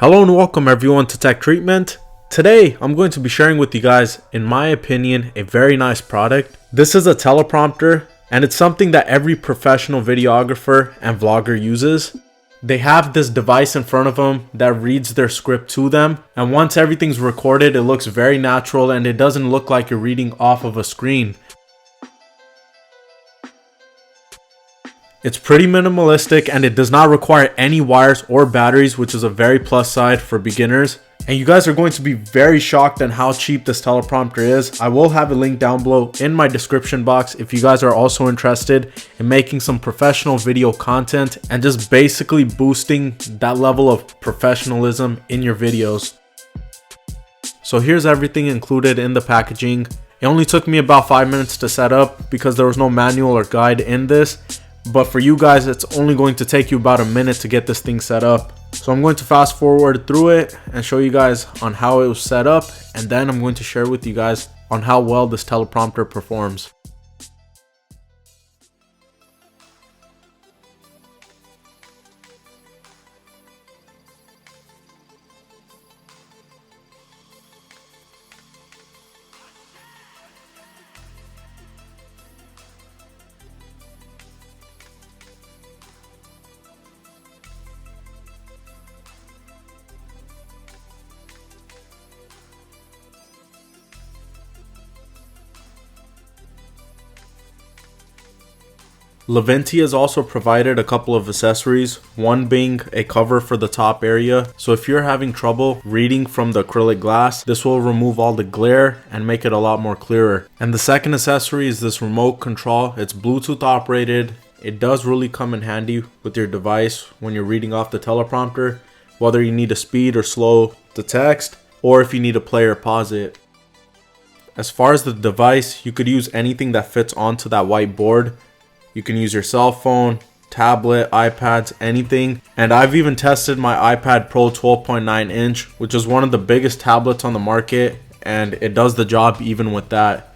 Hello and welcome everyone to TechTreatment. Today I'm going to be sharing with you guys, in my opinion, a very nice product. This is a teleprompter and it's something that every professional videographer and vlogger uses. They have this device in front of them that reads their script to them, and once everything's recorded it looks very natural and it doesn't look like you're reading off of a screen. It's pretty minimalistic and it does not require any wires or batteries, which is a very plus side for beginners. And you guys are going to be very shocked at how cheap this teleprompter is. I will have a link down below in my description box if you guys are also interested in making some professional video content and just basically boosting that level of professionalism in your videos. So here's everything included in the packaging. It only took me about 5 minutes to set up because there was no manual or guide in this. But for you guys, it's only going to take you about a minute to get this thing set up. So I'm going to fast forward through it and show you guys on how it was set up. And then I'm going to share with you guys on how well this teleprompter performs. Leeventi has also provided a couple of accessories, one being a cover for the top area. So if you're having trouble reading from the acrylic glass, this will remove all the glare and make it a lot more clearer. And the second accessory is this remote control. It's Bluetooth operated. It does really come in handy with your device when you're reading off the teleprompter, whether you need to speed or slow the text, or if you need to play or pause it. As far as the device, you could use anything that fits onto that white board. You can use your cell phone, tablet, iPads, anything. And I've even tested my iPad Pro 12.9 inch, which is one of the biggest tablets on the market, and it does the job even with that.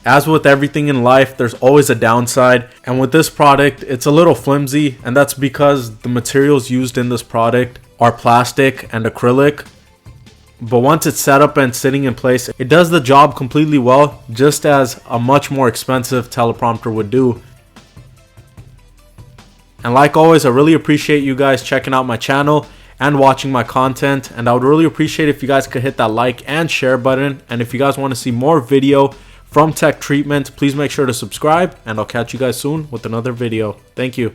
As with everything in life, there's always a downside, and with this product, it's a little flimsy, and that's because the materials used in this product are plastic and acrylic. But once it's set up and sitting in place, it does the job completely well, just as a much more expensive teleprompter would do. And like always, I really appreciate you guys checking out my channel and watching my content. And I would really appreciate if you guys could hit that like and share button. And if you guys want to see more video from TechTreatment, please make sure to subscribe. And I'll catch you guys soon with another video. Thank you.